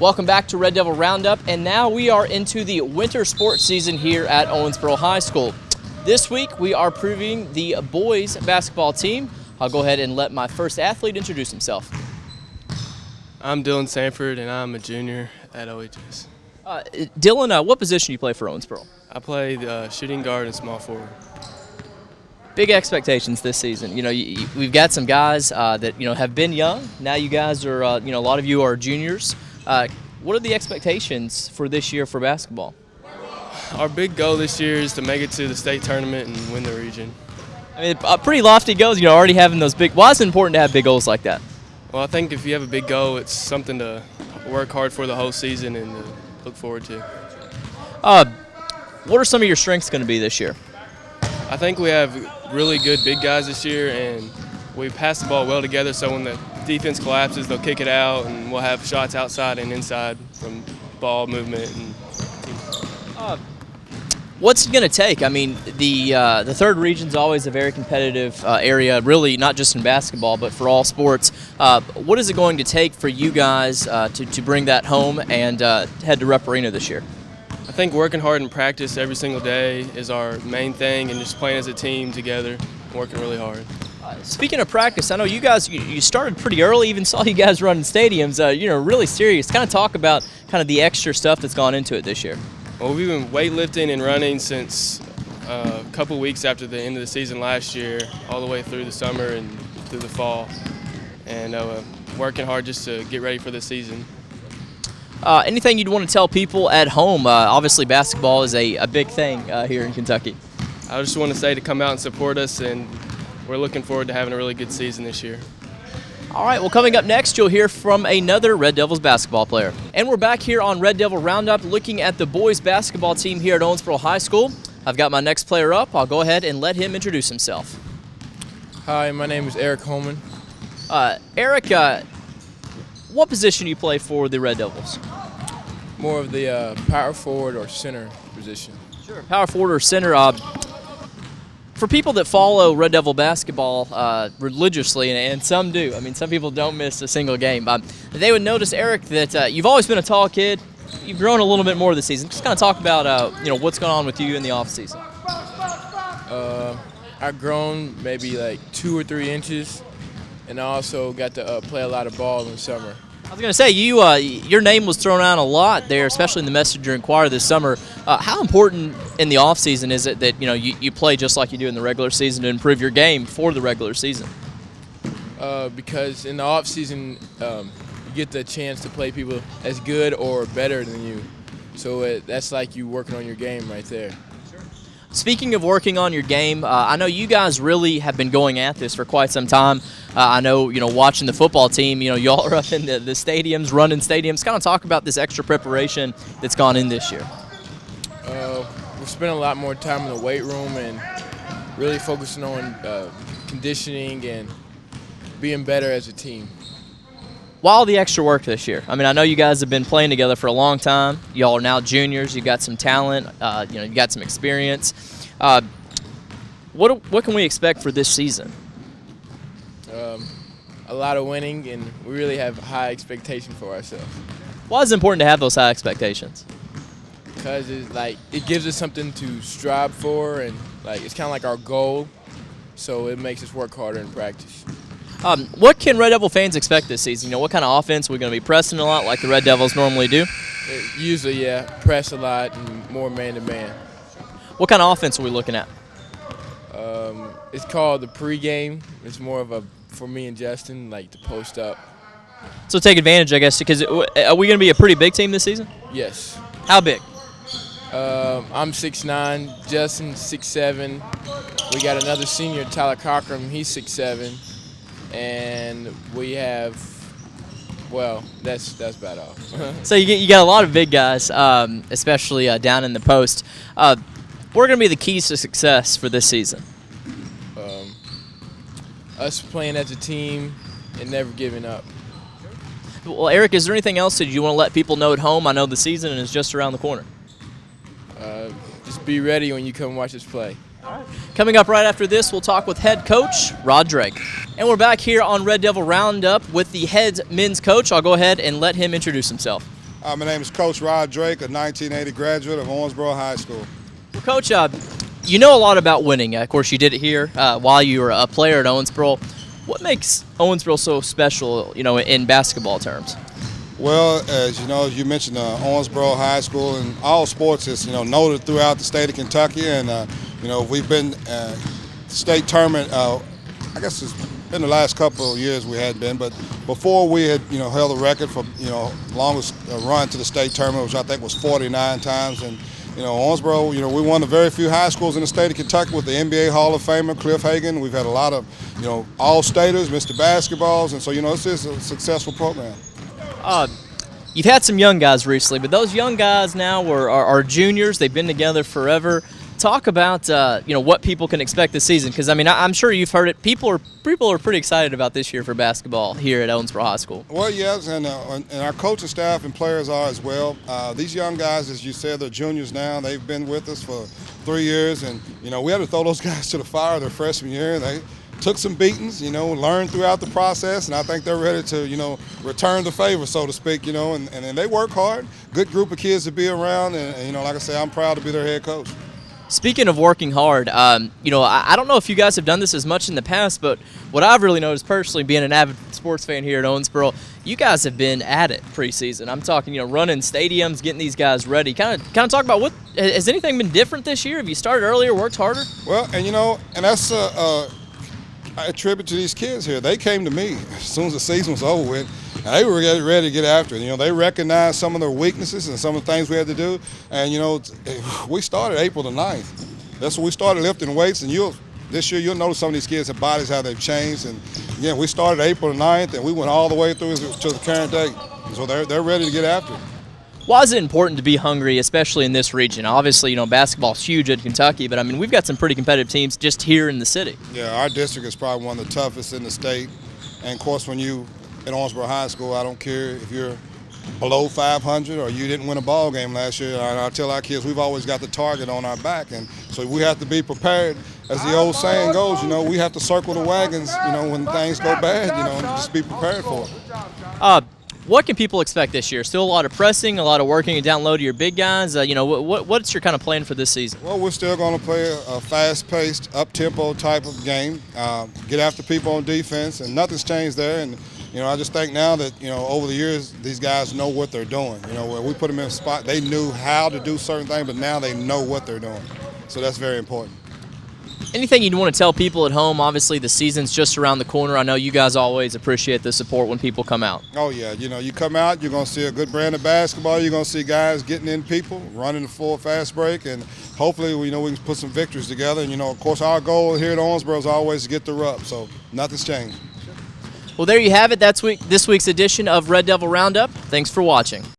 Welcome back to Red Devil Roundup, and now we are into the winter sports season here at Owensboro High School. This week we are previewing the boys basketball team. I'll go ahead and let my first athlete introduce himself. I'm Dylan Sanford, and I'm a junior at OHS. Dylan, what position do you play for Owensboro? I play the shooting guard and small forward. Big expectations this season. You know, we've got some guys that have been young. Now you guys are, a lot of you are juniors. What are the expectations for this year for basketball? Our big goal this year is to make it to the state tournament and win the region. I mean, pretty lofty goals. Already having those big. Why is it important to have big goals like that? Well, I think if you have a big goal, it's something to work hard for the whole season and to look forward to. What are some of your strengths going to be this year? I think we have really good big guys this year, and we pass the ball well together, so when the defense collapses, they'll kick it out, and we'll have shots outside and inside from ball movement. What's it going to take? I mean, the third region is always a very competitive area, really not just in basketball, but for all sports. What is it going to take for you guys to bring that home and head to Rupp Arena this year? I think working hard in practice every single day is our main thing, and just playing as a team together, working really hard. Speaking of practice, I know you guys you started pretty early. Even saw you guys running stadiums. Really serious. Kind of talk about kind of the extra stuff that's gone into it this year. Well, we've been weightlifting and running since a couple weeks after the end of the season last year, all the way through the summer and through the fall, and working hard just to get ready for the season. Anything you'd want to tell people at home? Obviously, basketball is a big thing here in Kentucky. I just want to say to come out and support us, and we're looking forward to having a really good season this year. All right, well, coming up next, you'll hear from another Red Devils basketball player. And we're back here on Red Devil Roundup looking at the boys basketball team here at Owensboro High School. I've got my next player up. I'll go ahead and let him introduce himself. Hi, my name is Eric Holman. Eric, what position do you play for the Red Devils? More of the power forward or center position. Sure, power forward or center. For people that follow Red Devil basketball religiously, and some do, I mean, some people don't miss a single game, they would notice, Eric, that you've always been a tall kid. You've grown a little bit more this season. Just kind of talk about what's going on with you in the offseason. I've grown maybe like 2 or 3 inches, and I also got to play a lot of ball in the summer. I was going to say, your name was thrown out a lot there, especially in the Messenger Inquirer this summer. How important in the offseason is it that you play just like you do in the regular season to improve your game for the regular season? Because in the offseason, you get the chance to play people as good or better than you. So that's like you working on your game right there. Speaking of working on your game, I know you guys really have been going at this for quite some time. I know, watching the football team, y'all are up in the stadiums, running stadiums. Kind of talk about this extra preparation that's gone in this year. We're spending a lot more time in the weight room and really focusing on conditioning and being better as a team. Why all the extra work this year? I mean, I know you guys have been playing together for a long time. Y'all are now juniors. You've got some talent. You got some experience. What can we expect for this season? A lot of winning, and we really have high expectations for ourselves. Why is it important to have those high expectations? Because it gives us something to strive for, and it's kind of like our goal. So it makes us work harder in practice. What can Red Devil fans expect this season? What kind of offense? Are we going to be pressing a lot like the Red Devils normally do? Usually, yeah, press a lot and more man-to-man. What kind of offense are we looking at? It's called the pregame. It's more of for me and Justin, to post up. So take advantage, I guess, because are we going to be a pretty big team this season? Yes. How big? I'm 6'9", Justin 6'7". We got another senior, Tyler Cochran. He's 6'7". And we have, well, that's about all. So you got a lot of big guys, especially down in the post. What are going to be the keys to success for this season? Us playing as a team and never giving up. Well, Eric, is there anything else that you want to let people know at home? I know the season is just around the corner. Just be ready when you come watch us play. Coming up right after this, we'll talk with head coach Rod Drake. And we're back here on Red Devil Roundup with the head men's coach. I'll go ahead and let him introduce himself. My name is Coach Rod Drake, a 1980 graduate of Owensboro High School. Well, Coach, you know a lot about winning. Of course, you did it here while you were a player at Owensboro. What makes Owensboro so special, in basketball terms? Well, as you mentioned, Owensboro High School and all sports is, noted throughout the state of Kentucky, and we've been state tournament. I guess it's been the last couple of years we had been, but before we had, held the record for, longest run to the state tournament, which I think was 49 times, and Owensboro, we won the very few high schools in the state of Kentucky with the NBA Hall of Famer, Cliff Hagan. We've had a lot of, all-staters, Mr. Basketballs, and so, this is a successful program. You've had some young guys recently, but those young guys now are juniors. They've been together forever. Talk about what people can expect this season, because I'm sure you've heard it. People are pretty excited about this year for basketball here at Owensboro High School. Well, yes, and our coaching staff and players are as well. These young guys, as you said, they're juniors now. They've been with us for 3 years, and we had to throw those guys to the fire their freshman year. They took some beatings, learned throughout the process, and I think they're ready to, return the favor, so to speak, and they work hard. Good group of kids to be around, and like I say, I'm proud to be their head coach. Speaking of working hard, I don't know if you guys have done this as much in the past, but what I've really noticed personally, being an avid sports fan here at Owensboro, you guys have been at it preseason. I'm talking, running stadiums, getting these guys ready. Kind of talk about what has anything been different this year? Have you started earlier, worked harder? Well, and that's I attribute to these kids here. They came to me as soon as the season was over with, and they were ready to get after it. They recognized some of their weaknesses and some of the things we had to do. And, we started April the 9th. That's when we started lifting weights. And this year you'll notice some of these kids' their bodies, how they've changed. And, again, we started April the 9th, and we went all the way through to the current date. So they're ready to get after it. Why is it important to be hungry, especially in this region? Obviously, basketball's huge in Kentucky, but we've got some pretty competitive teams just here in the city. Yeah, our district is probably one of the toughest in the state. And, of course, when you at Owensboro High School, I don't care if you're below 500 or you didn't win a ball game last year. I tell our kids we've always got the target on our back, and so we have to be prepared. As the old saying goes, we have to circle the wagons, when things go bad, and just be prepared for it. What can people expect this year? Still a lot of pressing, a lot of working down low to your big guys. What's your kind of plan for this season? Well, we're still going to play a fast-paced, up-tempo type of game, get after people on defense, and nothing's changed there. And I just think now that over the years these guys know what they're doing. Where we put them in a spot, they knew how to do certain things, but now they know what they're doing. So that's very important. Anything you'd want to tell people at home? Obviously, the season's just around the corner. I know you guys always appreciate the support when people come out. Oh, yeah. You come out, you're going to see a good brand of basketball. You're going to see guys getting in people, running the full fast break, and hopefully, we can put some victories together. And, of course, our goal here at Owensboro is always to get the rub, so nothing's changed. Well, there you have it. That's this week's edition of Red Devil Roundup. Thanks for watching.